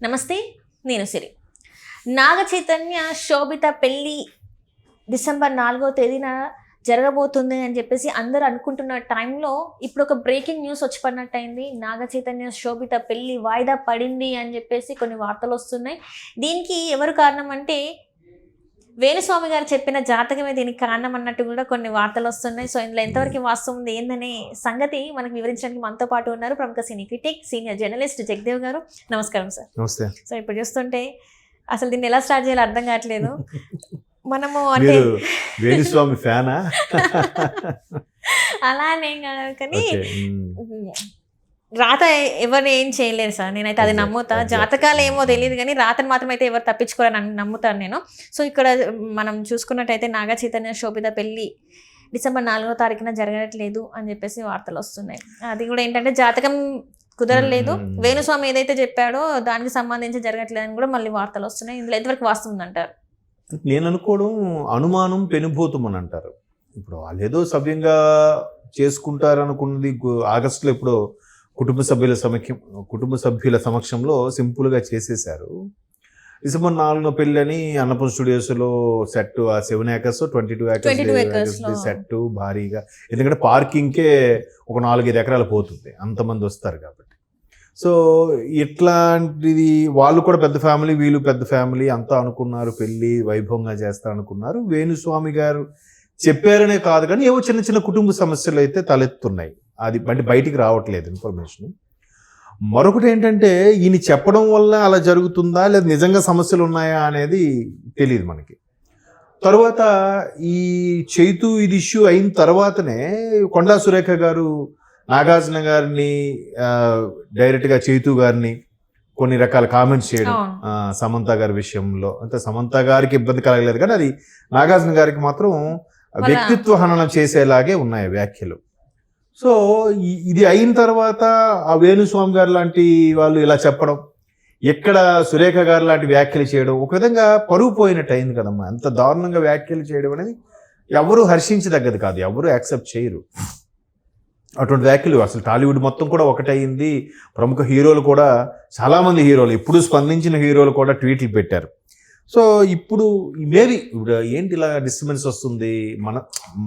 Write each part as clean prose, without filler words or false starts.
నమస్తే, నేను సిరి. నాగ చైతన్య శోభిత పెళ్ళి డిసెంబర్ 4వ తేదీన జరగబోతుంది అని చెప్పేసి అందరూ అనుకుంటున్న టైంలో ఇప్పుడు ఒక బ్రేకింగ్ న్యూస్ వచ్చి పడినట్టయింది. నాగ చైతన్య శోభిత పెళ్ళి వాయిదా పడింది అని చెప్పేసి కొన్ని వార్తలు వస్తున్నాయి. దీనికి ఎవరు కారణం అంటే వేణుస్వామి గారు చెప్పిన జాతకమే దీనికి కారణం అన్నట్టు కూడా కొన్ని వార్తలు వస్తున్నాయి. సో ఇందులో ఎంతవరకు వాస్తవం ఉంది ఏందనే సంగతి మనకు వివరించడానికి మనతో పాటు ఉన్నారు ప్రముఖ సినీ క్రిటిక్, సీనియర్ జర్నలిస్ట్ జగదేవ్ గారు. నమస్కారం సార్. నమస్తే. సో ఇప్పుడు చూస్తుంటే అసలు దీన్ని ఎలా స్టార్ట్ చేయాలో అర్థం కావట్లేదు. మనము అంటే వేణుస్వామి ఫ్యానా? అలానేం కాదు, కానీ రాత ఎవరు ఏం చేయలేరు సార్. నేనైతే అది నమ్ముతా. జాతకాలు ఏమో తెలియదు కానీ రాతను మాత్రం అయితే ఎవరు తప్పించుకోరని నమ్ముతాను నేను. సో ఇక్కడ మనం చూసుకున్నట్టయితే నాగ చైతన్య శోభిత పెళ్ళి డిసెంబర్ 4వ తారీఖున జరగట్లేదు అని చెప్పేసి వార్తలు వస్తున్నాయి. అది కూడా ఏంటంటే జాతకం కుదరలేదు, వేణుస్వామి ఏదైతే చెప్పాడో దానికి సంబంధించి జరగట్లేదు అని కూడా మళ్ళీ వార్తలు వస్తున్నాయి. ఇందులో ఎంతవరకు వాస్తవం అంటారు? నేను అనుకోవడం అనుమానం పెనుభూతం అని అంటారు. ఇప్పుడు వాళ్ళు ఏదో సవ్యంగా చేసుకుంటారు అనుకున్నది ఆగస్టులో ఎప్పుడో కుటుంబ సభ్యుల సమక్షంలో సింపుల్గా చేసేశారు. డిసెంబర్ 4న పెళ్ళి అని అన్నపూర్ణ స్టూడియోస్లో సెట్ 7 acres 22 acres సెట్ భారీగా, ఎందుకంటే పార్కింగ్కే ఒక 4-5 ఎకరాలు పోతుంది, అంతమంది వస్తారు కాబట్టి. సో ఇట్లాంటిది వాళ్ళు కూడా పెద్ద ఫ్యామిలీ, వీళ్ళు పెద్ద ఫ్యామిలీ, అంతా అనుకున్నారు పెళ్ళి వైభవంగా చేస్తారనుకున్నారు. వేణుస్వామి గారు చెప్పారనే కాదు కానీ ఏవో చిన్న చిన్న కుటుంబ సమస్యలు అయితే తలెత్తున్నాయి. అది బయటికి రావట్లేదు ఇన్ఫర్మేషన్. మరొకటి ఏంటంటే ఈయన చెప్పడం వల్ల అలా జరుగుతుందా లేదా నిజంగా సమస్యలు ఉన్నాయా అనేది తెలియదు మనకి. తర్వాత ఈ చైతు ఇది ఇష్యూ అయిన తర్వాతనే కొండా సురేఖ గారు నాగార్జున గారిని డైరెక్ట్గా చైతు గారిని కొన్ని రకాల కామెంట్స్ చేయడం సమంత గారి విషయంలో. అంటే సమంత గారికి ఇబ్బంది కలగలేదు కానీ అది నాగార్జున గారికి మాత్రం వ్యక్తిత్వ హననం చేసేలాగే ఉన్నాయి వ్యాఖ్యలు. సో ఇది అయిన తర్వాత ఆ వేణుస్వామి గారు లాంటి వాళ్ళు ఇలా చెప్పడం, ఎక్కడ సురేఖ గారు లాంటి వ్యాఖ్యలు చేయడం, ఒక విధంగా పరువు పోయినట్టు అయింది కదమ్మా. అంత దారుణంగా వ్యాఖ్యలు చేయడం అనేది ఎవరు హర్షించదగ్గది కాదు, ఎవరు యాక్సెప్ట్ చేయరు అటువంటి వ్యాఖ్యలు. అసలు టాలీవుడ్ మొత్తం కూడా ఒకటయింది. ప్రముఖ హీరోలు కూడా, చాలామంది హీరోలు, ఇప్పుడు స్పందించిన హీరోలు కూడా ట్వీట్లు పెట్టారు. సో ఇప్పుడు మేబీ ఇప్పుడు ఏంటి ఇలా డిస్టర్బెన్స్ వస్తుంది,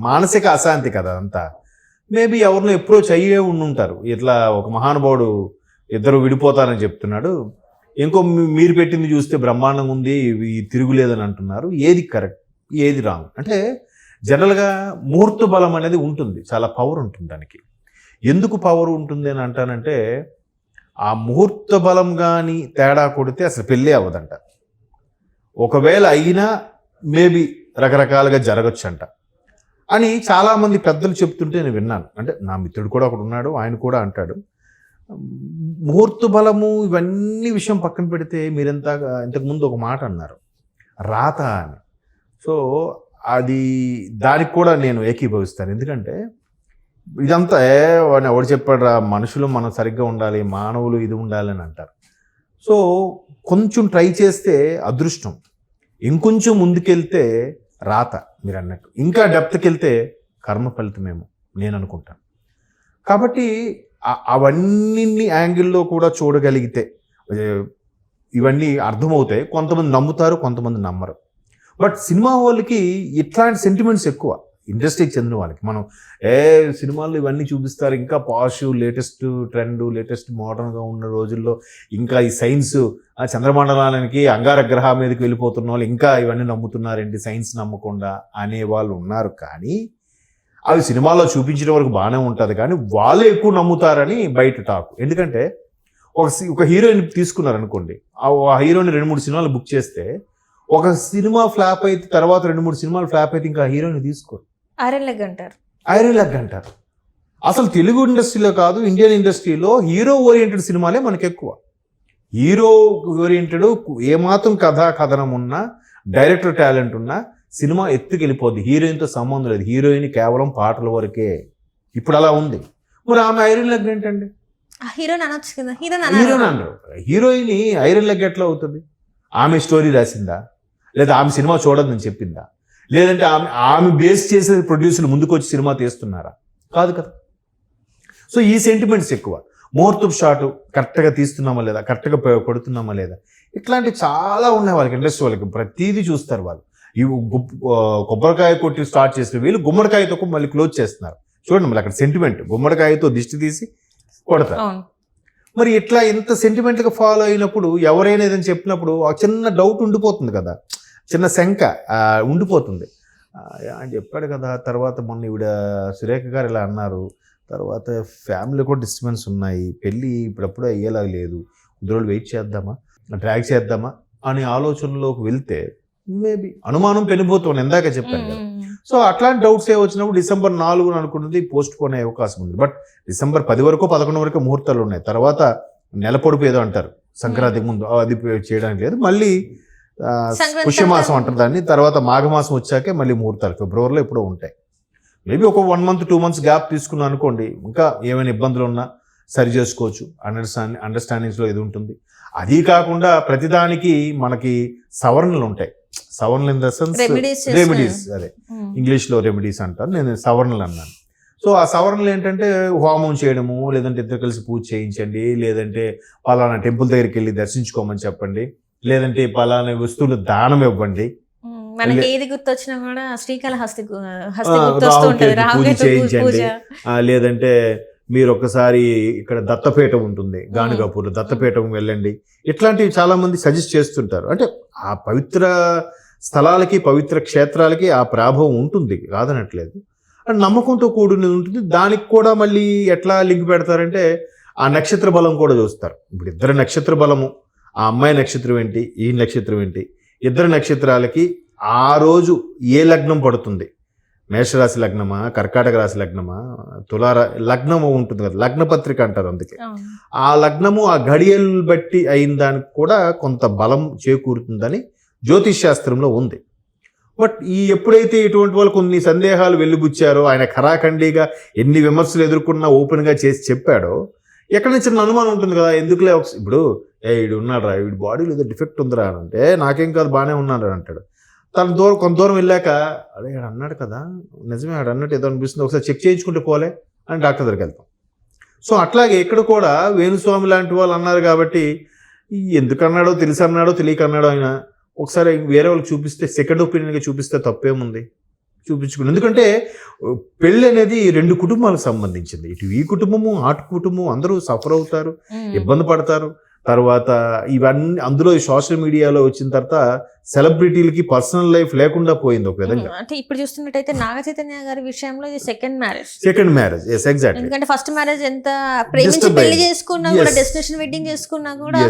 మానసిక అశాంతి కదా అంతా. మేబీ ఎవరినో అప్రోచ్ అయ్యే ఉండుంటారు, ఇట్లా ఒక మహానుభావుడు ఇద్దరు విడిపోతారని చెప్తున్నాడు, ఇంకో మీరు పెట్టింది చూస్తే బ్రహ్మాండంగా ఉంది, తిరుగులేదని అంటున్నారు. ఏది కరెక్ట్, ఏది రాంగ్ అంటే జనరల్గా ముహూర్త బలం అనేది ఉంటుంది, చాలా పవర్ ఉంటుంది దానికి. ఎందుకు పవర్ ఉంటుంది అని అంటానంటే ఆ ముహూర్త బలం కానీ తేడా కొడితే అసలు పెళ్ళే అవ్వదంట. ఒకవేళ అయినా మేబీ రకరకాలుగా జరగచ్చంట అని చాలామంది పెద్దలు చెప్తుంటే నేను విన్నాను. అంటే నా మిత్రుడు కూడా ఒకడు ఉన్నాడు, ఆయన కూడా అంటాడు. ముహూర్త బలము ఇవన్నీ విషయం పక్కన పెడితే ఇంతకుముందు ఒక మాట అన్నారు, రాత అని. సో అది దానికి కూడా నేను ఏకీభవిస్తాను. ఎందుకంటే ఇదంతా ఎవడు చెప్పాడు రా, మనుషులు మనం సరిగ్గా ఉండాలి, మానవులు ఇది ఉండాలి అని అంటారు. సో కొంచెం ట్రై చేస్తే అదృష్టం, ఇంకొంచెం ముందుకెళ్తే రాత, మీరు అన్నట్టు ఇంకా డెప్త్కి వెళ్తే కర్మ ఫలితమేమో నేను అనుకుంటాను. కాబట్టి అవన్నీ యాంగిల్లో కూడా చూడగలిగితే ఇవన్నీ అర్థమవుతాయి. కొంతమంది నమ్ముతారు, కొంతమంది నమ్మరు. బట్ సినిమా వాళ్ళకి ఇట్లాంటి సెంటిమెంట్స్ ఎక్కువ, ఇండస్ట్రీకి చెందిన వాళ్ళకి. మనం సినిమాల్లో ఇవన్నీ చూపిస్తారు, ఇంకా పాష్, లేటెస్ట్ ట్రెండ్, లేటెస్ట్ మోడర్న్గా ఉన్న రోజుల్లో ఇంకా ఈ సైన్స్, చంద్రమండలానికి అంగారగ్రహ మీదకి వెళ్ళిపోతున్న వాళ్ళు ఇంకా ఇవన్నీ నమ్ముతున్నారేంటి, సైన్స్ నమ్మకుండా అనేవాళ్ళు ఉన్నారు. కానీ అవి సినిమాల్లో చూపించిన వరకు బాగానే ఉంటుంది, కానీ వాళ్ళే ఎక్కువ నమ్ముతారని బయట టాక్. ఎందుకంటే ఒక హీరోయిన్ తీసుకున్నారనుకోండి, ఆ హీరోయిన్ 2-3 సినిమాలు బుక్ చేస్తే ఒక సినిమా ఫ్లాప్ అయితే తర్వాత 2-3 సినిమాలు ఫ్లాప్ అయితే ఇంకా హీరోయిన్ తీసుకోరు, ఐరన్ లెగ్ అంటారు. అసలు తెలుగు ఇండస్ట్రీలో కాదు, ఇండియన్ ఇండస్ట్రీలో హీరో ఓరియంటెడ్ సినిమాలే మనకు ఎక్కువ. హీరో ఓరియంటెడ్ ఏమాత్రం కథనం ఉన్నా, డైరెక్టర్ టాలెంట్ ఉన్నా సినిమా ఎత్తుకెళ్ళిపోద్ది. హీరోయిన్తో సంబంధం లేదు, హీరోయిన్ కేవలం పాటల వరకే. ఇప్పుడు అలా ఉంది. మరి ఆమె ఐరన్ లెగ్ ఏంటండి? హీరోయిన్ అన్నారు. హీరోయిన్ ఐరన్ లెగ్ ఎట్లా అవుతుంది? ఆమె స్టోరీ రాసిందా, లేదా ఆమె సినిమా చూడదని చెప్పిందా, లేదంటే ఆమె బేస్ చేసే ప్రొడ్యూసర్లు ముందుకు వచ్చి సినిమా తీస్తున్నారా? కాదు కదా. సో ఈ సెంటిమెంట్స్ ఎక్కువ. ముహూర్తపు షాట్ కరెక్ట్గా తీస్తున్నామా లేదా, కరెక్ట్గా కొడుతున్నామా లేదా, ఇట్లాంటివి చాలా ఉన్నాయి వాళ్ళకి. ఇంట్రెస్ట్ వాళ్ళకి ప్రతిదీ చూస్తారు వాళ్ళు. ఇవి కొబ్బరికాయ కొట్టి స్టార్ట్ చేసిన వీళ్ళు గుమ్మడికాయతో మళ్ళీ క్లోజ్ చేస్తున్నారు. చూడండి మళ్ళీ అక్కడ సెంటిమెంట్, గుమ్మడికాయతో దిష్టి తీసి కొడతారు. మరి ఇట్లా ఇంత సెంటిమెంట్గా ఫాలో అయినప్పుడు ఎవరైనా ఏదైనా చెప్పినప్పుడు ఆ చిన్న డౌట్ ఉండిపోతుంది కదా, చిన్న శంక ఉండిపోతుంది. అని చెప్పాడు కదా, తర్వాత మొన్న ఈవిడ సురేఖ గారు ఇలా అన్నారు, తర్వాత ఫ్యామిలీ కూడా డిస్టర్బెన్స్ ఉన్నాయి, పెళ్ళి ఇప్పుడప్పుడు అయ్యేలా లేదు, కొద్ది రోజులు వెయిట్ చేద్దామా, డ్రాగ్ చేద్దామా అనే ఆలోచనలోకి వెళ్తే మేబీ అనుమానం పెనిపోతుంది, ఇందాక చెప్పాను కదా. సో అట్లాంటి డౌట్స్ వచ్చినప్పుడు December 4 అనుకున్నది పోస్ట్ పోన్ అయ్యే అవకాశం ఉంది. బట్ December 10 వరకు 11 వరకు ముహూర్తాలు ఉన్నాయి. తర్వాత నెల పొడుపు ఏదో అంటారు సంక్రాంతికి ముందు, అది చేయడానికి లేదు. మళ్ళీ పుష్యమాసం అంటారు దాన్ని, తర్వాత మాఘమాసం వచ్చాకే మళ్ళీ ముహూర్తాలు ఫిబ్రవరిలో ఎప్పుడో ఉంటాయి. మేబీ ఒక 1 month 2 months గ్యాప్ తీసుకున్నాం అనుకోండి, ఇంకా ఏమైనా ఇబ్బందులు ఉన్నా సరి చేసుకోవచ్చు, అండర్స్టాండింగ్స్లో ఇది ఉంటుంది. అది కాకుండా ప్రతిదానికి మనకి సవరణలు ఉంటాయి. సవరణలు ఇన్ ద సెన్స్ రెమెడీస్, అదే ఇంగ్లీష్లో రెమెడీస్ అంటారు, నేను సవరణలు అన్నాను. సో ఆ సవరణలు ఏంటంటే హోమం చేయడము, లేదంటే ఇద్దరు కలిసి పూజ చేయించండి, లేదంటే పలానా టెంపుల్ దగ్గరికి వెళ్ళి దర్శించుకోమని చెప్పండి, లేదంటే పలానా వస్తువులు దానం ఇవ్వండి, మనకి ఏది గుర్తొచ్చినా కూడా శ్రీకాళహస్తి పూజ చేయించండి, లేదంటే మీరు ఒకసారి ఇక్కడ దత్తపీఠం ఉంటుంది గానుగాపూర్లో, దత్తపీఠం వెళ్ళండి. ఇట్లాంటివి చాలా మంది సజెస్ట్ చేస్తుంటారు. అంటే ఆ పవిత్ర స్థలాలకి పవిత్ర క్షేత్రాలకి ఆ ప్రభావం ఉంటుంది, కాదనట్లేదు. అండ్ నమ్మకంతో కూడినది ఉంటుంది. దానికి కూడా మళ్ళీ ఎట్లా లింక్ పెడతారంటే ఆ నక్షత్ర బలం కూడా చూస్తారు. ఇప్పుడు ఇద్దరు నక్షత్ర బలము, ఆ అమ్మాయి నక్షత్రం ఏంటి, ఈ నక్షత్రం ఏంటి, ఇద్దరు నక్షత్రాలకి ఆ రోజు ఏ లగ్నం పడుతుంది, మేషరాశి లగ్నమా, కర్కాటక రాశి లగ్నమా, లగ్నము ఉంటుంది కదా, లగ్నపత్రిక అంటారు. అందుకే ఆ లగ్నము ఆ ఘడియలు బట్టి అయిన దానికి కూడా కొంత బలం చేకూరుతుందని జ్యోతిష్ శాస్త్రంలో ఉంది. బట్ ఎప్పుడైతే ఇటువంటి వాళ్ళు కొన్ని సందేహాలు వెల్లిబుచ్చారో, ఆయన ఖరాఖండిగా ఎన్ని విమర్శలు ఎదుర్కొన్నా ఓపెన్గా చేసి చెప్పాడో, ఎక్కడి నుంచి చిన్న అనుమానం ఉంటుంది కదా, ఎందుకులే ఇప్పుడు వీడు ఉన్నాడు రా, వీడి బాడీలో ఏదో డిఫెక్ట్ ఉందిరా అని అంటే, నాకేం కాదు బాగానే ఉన్నాడు అని అంటాడు. కొంత దూరం వెళ్ళాక అదే అన్నాడు కదా, నిజమే ఆడు అన్నట్టు ఏదో అనిపిస్తుంది, ఒకసారి చెక్ చేయించుకుంటే పోలే అని డాక్టర్ దగ్గరికి వెళ్తాం. సో అట్లాగే ఇక్కడ కూడా వేణుస్వామి లాంటి వాళ్ళు అన్నారు కాబట్టి, ఎందుకు అన్నాడో తెలిసి అన్నాడో తెలియక అన్నాడో ఆయన ఒకసారి వేరే వాళ్ళకి చూపిస్తే, సెకండ్ ఒపీనియన్గా చూపిస్తే తప్పేముంది, చూపించుకుని. ఎందుకంటే పెళ్ళి అనేది 2 కుటుంబాలకు సంబంధించింది. ఇటు ఈ కుటుంబము అటు కుటుంబము అందరూ సఫర్ అవుతారు, ఇబ్బంది పడతారు. తర్వాత ఇవన్నీ అందులో సోషల్ మీడియాలో వచ్చిన తర్వాత సెలబ్రిటీలకి పర్సనల్ లైఫ్ లేకుండా పోయింది ఒక విధంగా. అంటే ఇప్పుడు చూస్తున్నట్టయితే నాగ చైతన్య గారి విషయంలో ఇది సెకండ్ మ్యారేజ్. Yes exactly. ఎందుకంటే ఫస్ట్ మ్యారేజ్ ఎంత ప్రేమించి పెళ్లి చేసుకున్నా కూడా, డెస్టినేషన్ వెడ్డింగ్ చేసుకున్నా కూడా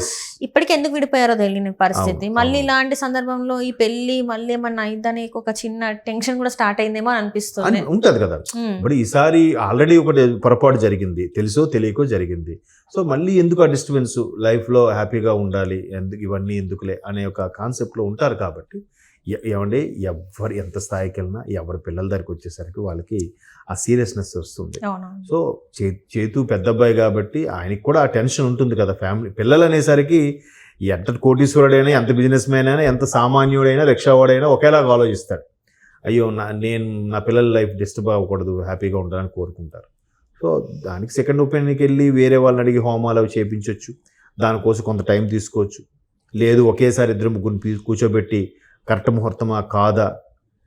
ఇప్పటికి ఎందుకు విడిపోయారో తెలియని పరిస్థితి. మళ్ళీ ఇలాంటి సందర్భంలో ఈ పెళ్లి మళ్ళీ ఏమన్నా అయిద్దని ఒక చిన్న టెన్షన్ కూడా స్టార్ట్ అయిందేమో అని అనిపిస్తుంది. ఉంటది కదా. ఇప్పుడు ఈసారి ఆల్రెడీ ఒకటి పొరపాటు జరిగింది, తెలుసో తెలియకో జరిగింది. సో మళ్ళీ ఎందుకు ఆ డిస్టర్బెన్స్, లైఫ్లో హ్యాపీగా ఉండాలి, ఎందుకు ఇవన్నీ ఎందుకులే అనే ఒక కాన్సెప్ట్లో ఉంటారు. కాబట్టి ఏమంటే ఎవరు ఎంత స్థాయికి వెళ్ళినా ఎవరి పిల్లల దగ్గరికి వచ్చేసరికి వాళ్ళకి ఆ సీరియస్నెస్ వస్తుంది. సో చేతు పెద్ద అబ్బాయి కాబట్టి ఆయనకి కూడా ఆ టెన్షన్ ఉంటుంది కదా. ఫ్యామిలీ పిల్లలు అనేసరికి ఎంత కోటీశ్వరుడైనా, ఎంత బిజినెస్ మ్యాన్ అయినా, ఎంత సామాన్యుడైనా, రిక్షావాడైనా ఒకేలాగా ఆలోచిస్తాడు. అయ్యో నా పిల్లల లైఫ్ డిస్టర్బ్ అవ్వకూడదు, హ్యాపీగా ఉండాలని కోరుకుంటారు. సో దానికి సెకండ్ ఒపీనియన్కి వెళ్ళి వేరే వాళ్ళని అడిగి హోమాలు అవి చేయించవచ్చు, దానికోసం కొంత టైం తీసుకోవచ్చు. లేదు ఒకేసారి 2-3 కూర్చోబెట్టి కరెక్ట్ ముహూర్తమా కాదా,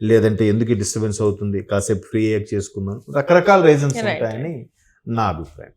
లేదంటే ఎందుకు డిస్టర్బెన్స్ అవుతుంది, కాసేపు ఫ్రీ చేసుకుందాం, రకరకాల రీజన్స్ ఉంటాయని నా అభిప్రాయం.